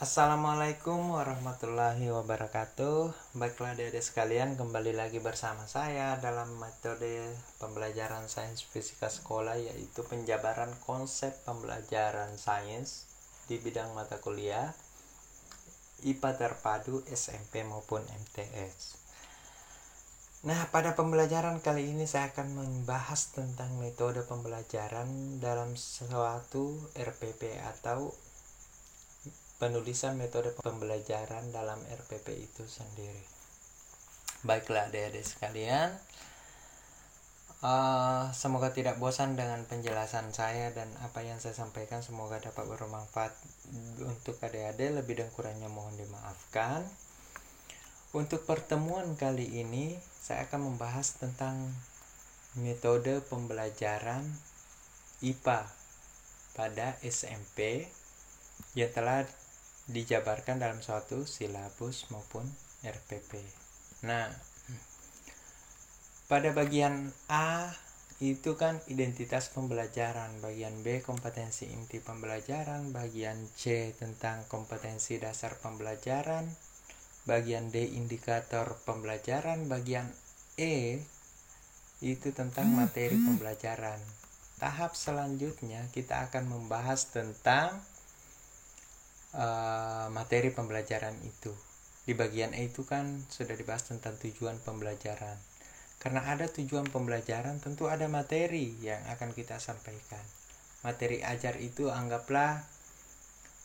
Assalamualaikum warahmatullahi wabarakatuh. Baiklah adik-adik sekalian, kembali lagi bersama saya dalam metode pembelajaran sains fisika sekolah, yaitu penjabaran konsep pembelajaran sains di bidang mata kuliah IPA terpadu SMP maupun MTS. Nah, pada pembelajaran kali ini saya akan membahas tentang metode pembelajaran dalam suatu RPP atau penulisan metode pembelajaran dalam RPP itu sendiri. Baiklah adik-adik sekalian, semoga tidak bosan dengan penjelasan saya dan apa yang saya sampaikan, semoga dapat bermanfaat untuk adik-adik. Lebih dan kurangnya mohon dimaafkan. Untuk pertemuan kali ini saya akan membahas tentang metode pembelajaran IPA pada SMP yang telah dijabarkan dalam suatu silabus maupun RPP. Nah, pada bagian A itu kan identitas pembelajaran, bagian B kompetensi inti pembelajaran, bagian C tentang kompetensi dasar pembelajaran, bagian D indikator pembelajaran, bagian E itu tentang materi pembelajaran. Tahap selanjutnya kita akan membahas tentang materi pembelajaran itu. Di bagian E itu kan sudah dibahas tentang tujuan pembelajaran. Karena ada tujuan pembelajaran, tentu ada materi yang akan kita sampaikan. Materi ajar itu anggaplah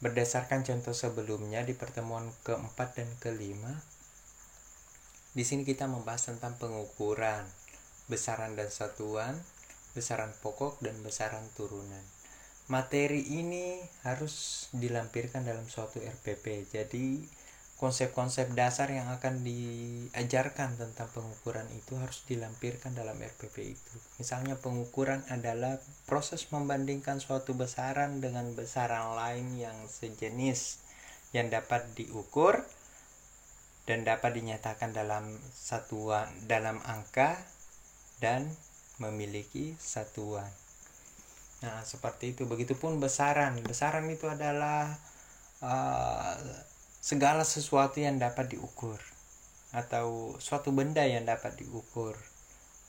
berdasarkan contoh sebelumnya di pertemuan keempat dan kelima. Di sini kita membahas tentang pengukuran, besaran dan satuan, besaran pokok dan besaran turunan. Materi ini harus dilampirkan dalam suatu RPP. Jadi konsep-konsep dasar yang akan diajarkan tentang pengukuran itu harus dilampirkan dalam RPP itu. Misalnya pengukuran adalah proses membandingkan suatu besaran dengan besaran lain yang sejenis yang dapat diukur dan dapat dinyatakan dalam satuan, dalam angka dan memiliki satuan. Nah, seperti itu. Begitupun besaran. Besaran itu adalah segala sesuatu yang dapat diukur atau suatu benda yang dapat diukur.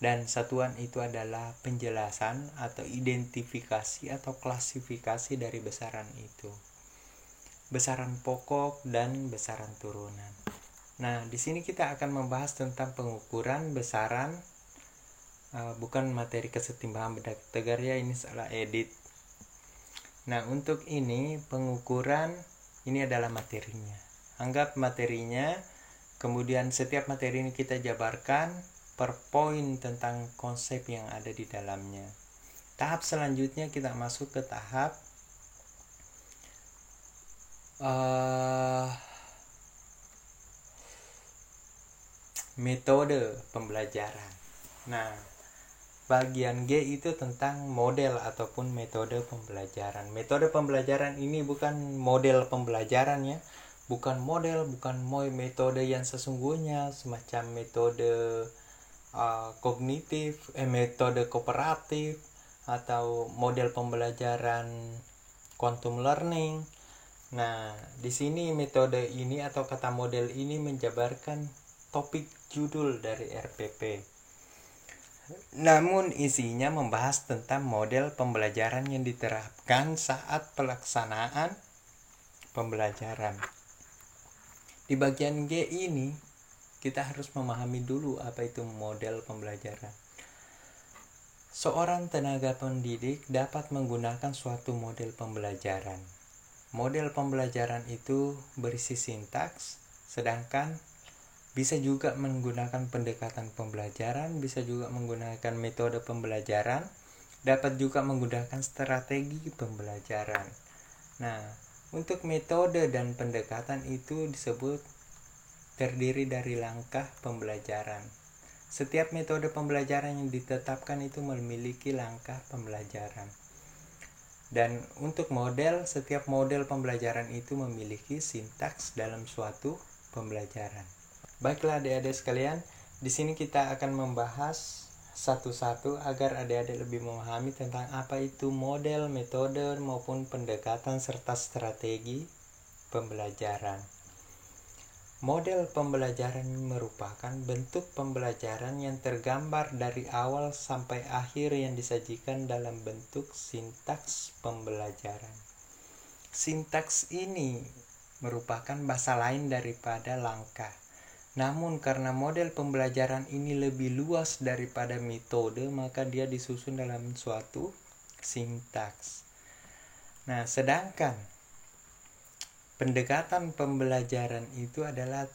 Dan satuan itu adalah penjelasan atau identifikasi atau klasifikasi dari besaran itu. Besaran pokok dan besaran turunan. Nah, di sini kita akan membahas tentang pengukuran besaran. Bukan materi kesetimbangan benda tegar ya, ini salah edit. Nah, untuk ini pengukuran ini adalah materinya. Anggap materinya, kemudian setiap materi ini kita jabarkan per poin tentang konsep yang ada di dalamnya. Tahap selanjutnya kita masuk ke tahap metode pembelajaran. Nah, bagian G itu tentang model ataupun metode pembelajaran. Metode pembelajaran ini bukan model pembelajaran ya, bukan model, bukan metode yang sesungguhnya semacam metode kognitif, metode kooperatif atau model pembelajaran quantum learning. Nah, di sini metode ini atau kata model ini menjabarkan topik judul dari RPP. Namun isinya membahas tentang model pembelajaran yang diterapkan saat pelaksanaan pembelajaran. Di bagian G ini kita harus memahami dulu apa itu model pembelajaran. Seorang tenaga pendidik dapat menggunakan suatu model pembelajaran. Model pembelajaran itu berisi sintaks, sedangkan bisa juga menggunakan pendekatan pembelajaran, bisa juga menggunakan metode pembelajaran, dapat juga menggunakan strategi pembelajaran. Nah, untuk metode dan pendekatan itu disebut terdiri dari langkah pembelajaran. Setiap metode pembelajaran yang ditetapkan itu memiliki langkah pembelajaran. Dan untuk model, setiap model pembelajaran itu memiliki sintaks dalam suatu pembelajaran. Baiklah adik-adik sekalian, di sini kita akan membahas satu-satu agar adik-adik lebih memahami tentang apa itu model, metode maupun pendekatan serta strategi pembelajaran. Model pembelajaran merupakan bentuk pembelajaran yang tergambar dari awal sampai akhir yang disajikan dalam bentuk sintaks pembelajaran. Sintaks ini merupakan bahasa lain daripada langkah. Namun karena model pembelajaran ini lebih luas daripada metode, maka dia disusun dalam suatu sintaks. Nah, sedangkan pendekatan pembelajaran itu adalah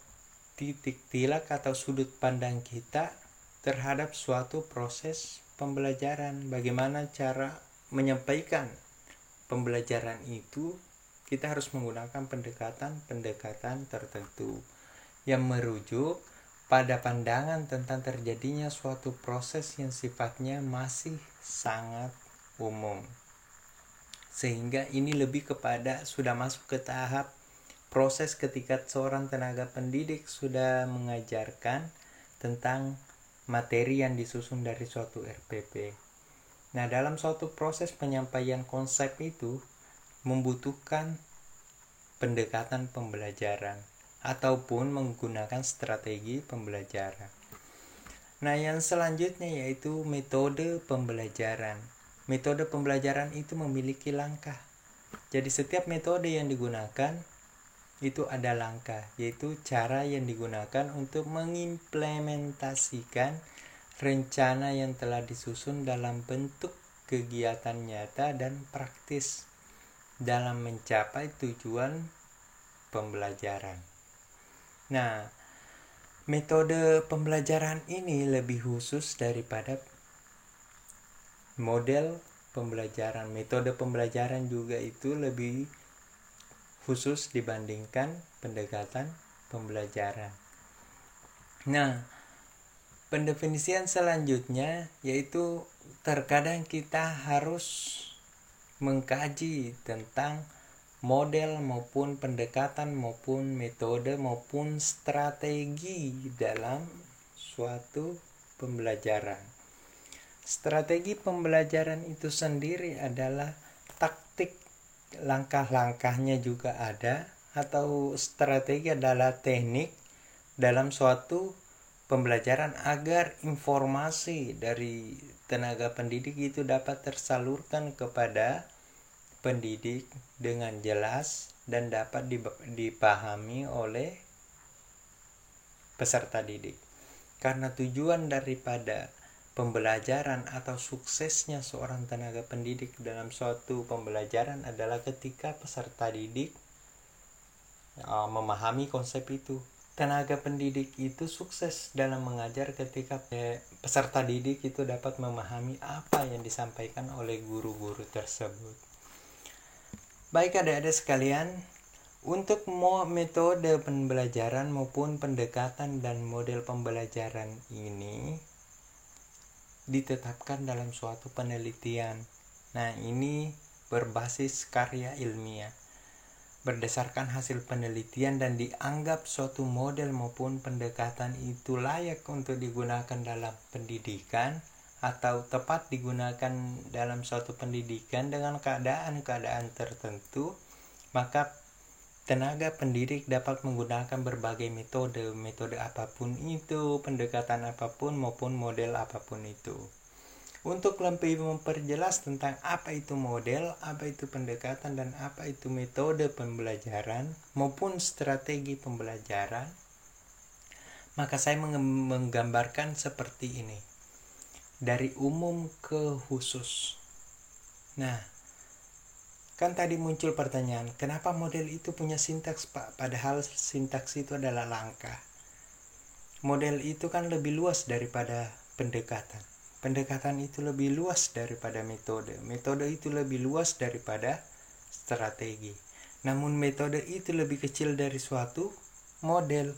titik tilak atau sudut pandang kita terhadap suatu proses pembelajaran. Bagaimana cara menyampaikan pembelajaran itu, kita harus menggunakan pendekatan tertentu yang merujuk pada pandangan tentang terjadinya suatu proses yang sifatnya masih sangat umum. Sehingga ini lebih kepada sudah masuk ke tahap proses ketika seorang tenaga pendidik sudah mengajarkan tentang materi yang disusun dari suatu RPP. Nah, dalam suatu proses penyampaian konsep itu membutuhkan pendekatan pembelajaran ataupun menggunakan strategi pembelajaran. Nah, yang selanjutnya yaitu metode pembelajaran. Metode pembelajaran itu memiliki langkah. Jadi setiap metode yang digunakan itu ada langkah, yaitu cara yang digunakan untuk mengimplementasikan rencana yang telah disusun dalam bentuk kegiatan nyata dan praktis dalam mencapai tujuan pembelajaran. Nah, metode pembelajaran ini lebih khusus daripada model pembelajaran. Metode pembelajaran juga itu lebih khusus dibandingkan pendekatan pembelajaran. Nah, pendefinisian selanjutnya yaitu terkadang kita harus mengkaji tentang model maupun pendekatan maupun metode maupun strategi dalam suatu pembelajaran. Strategi pembelajaran itu sendiri adalah taktik, langkah-langkahnya juga ada, atau strategi adalah teknik dalam suatu pembelajaran agar informasi dari tenaga pendidik itu dapat tersalurkan kepada pendidik dengan jelas dan dapat dipahami oleh peserta didik. Karena tujuan daripada pembelajaran atau suksesnya seorang tenaga pendidik dalam suatu pembelajaran adalah ketika peserta didik memahami konsep itu. Tenaga pendidik itu sukses dalam mengajar ketika peserta didik itu dapat memahami apa yang disampaikan oleh guru-guru tersebut. Baik adik-adik sekalian, untuk metode pembelajaran maupun pendekatan dan model pembelajaran ini ditetapkan dalam suatu penelitian. Nah, ini berbasis karya ilmiah berdasarkan hasil penelitian dan dianggap suatu model maupun pendekatan itu layak untuk digunakan dalam pendidikan atau tepat digunakan dalam suatu pendidikan dengan keadaan-keadaan tertentu, maka tenaga pendidik dapat menggunakan berbagai metode apapun itu, pendekatan apapun maupun model apapun itu. Untuk lebih memperjelas tentang apa itu model, apa itu pendekatan, dan apa itu metode pembelajaran maupun strategi pembelajaran, maka saya menggambarkan seperti ini. Dari umum ke khusus. Nah, kan tadi muncul pertanyaan, kenapa model itu punya sintaks, Pak? Padahal sintaks itu adalah langkah. Model itu kan lebih luas daripada pendekatan. Pendekatan itu lebih luas daripada metode. Metode itu lebih luas daripada strategi. Namun metode itu lebih kecil dari suatu model.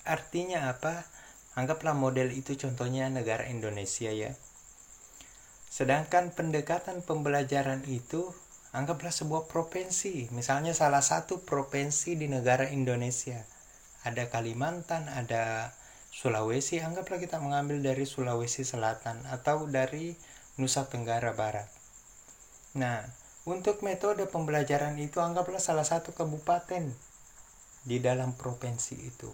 Artinya apa? Anggaplah model itu contohnya negara Indonesia ya. Sedangkan pendekatan pembelajaran itu anggaplah sebuah provinsi, misalnya salah satu provinsi di negara Indonesia. Ada Kalimantan, ada Sulawesi, anggaplah kita mengambil dari Sulawesi Selatan atau dari Nusa Tenggara Barat. Nah, Untuk metode pembelajaran itu anggaplah salah satu kabupaten di dalam provinsi itu.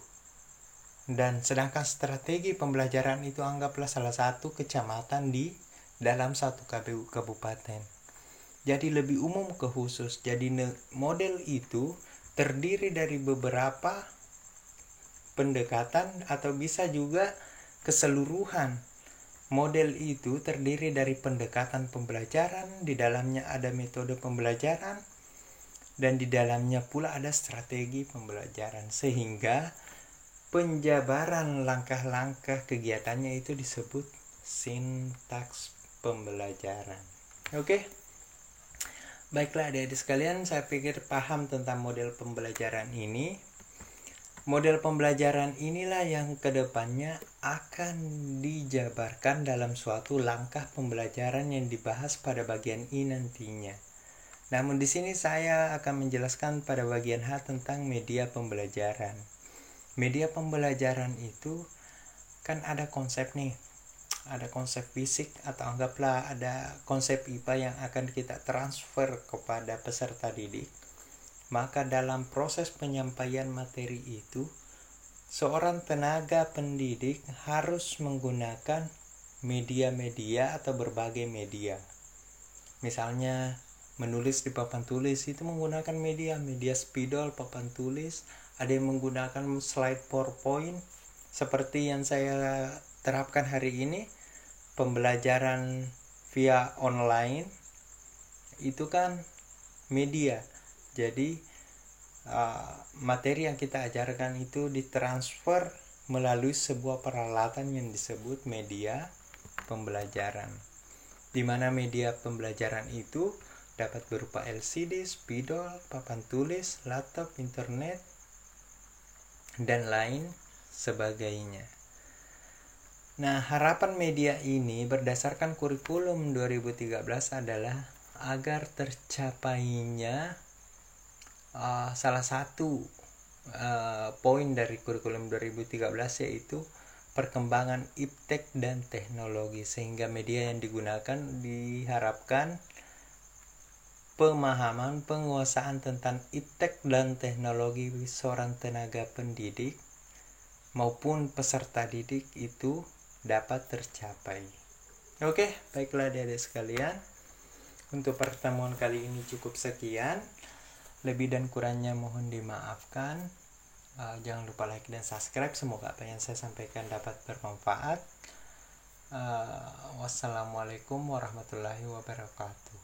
Dan sedangkan strategi pembelajaran itu anggaplah salah satu kecamatan di dalam satu kabupaten. Jadi lebih umum ke khusus. Jadi model itu terdiri dari beberapa pendekatan atau bisa juga keseluruhan. Model itu terdiri dari pendekatan pembelajaran, di dalamnya ada metode pembelajaran, dan di dalamnya pula ada strategi pembelajaran. Sehingga penjabaran langkah-langkah kegiatannya itu disebut sintaks pembelajaran. Oke? Baiklah adik-adik sekalian, saya pikir paham tentang model pembelajaran ini. Model pembelajaran inilah yang kedepannya akan dijabarkan dalam suatu langkah pembelajaran yang dibahas pada bagian I nantinya. Namun di sini saya akan menjelaskan pada bagian H tentang media pembelajaran. Media pembelajaran itu kan ada konsep nih. Ada konsep fisik atau anggaplah ada konsep IPA yang akan kita transfer kepada peserta didik. Maka dalam proses penyampaian materi itu, seorang tenaga pendidik harus menggunakan media-media atau berbagai media. Misalnya menulis di papan tulis itu menggunakan media spidol, papan tulis, ada yang menggunakan slide PowerPoint seperti yang saya terapkan hari ini, pembelajaran via online itu kan media. Jadi materi yang kita ajarkan itu ditransfer melalui sebuah peralatan yang disebut media pembelajaran, di mana media pembelajaran itu dapat berupa LCD, spidol, papan tulis, laptop, internet, dan lain sebagainya. Nah, harapan media ini berdasarkan kurikulum 2013 adalah agar tercapainya salah satu poin dari kurikulum 2013 yaitu perkembangan iptek dan teknologi, sehingga media yang digunakan diharapkan pemahaman penguasaan tentang iptek dan teknologi seorang tenaga pendidik maupun peserta didik itu dapat tercapai. Oke, baiklah adik-adik sekalian, untuk pertemuan kali ini cukup sekian. Lebih dan kurangnya mohon dimaafkan. Jangan lupa like dan subscribe. Semoga apa yang saya sampaikan dapat bermanfaat. Wassalamualaikum warahmatullahi wabarakatuh.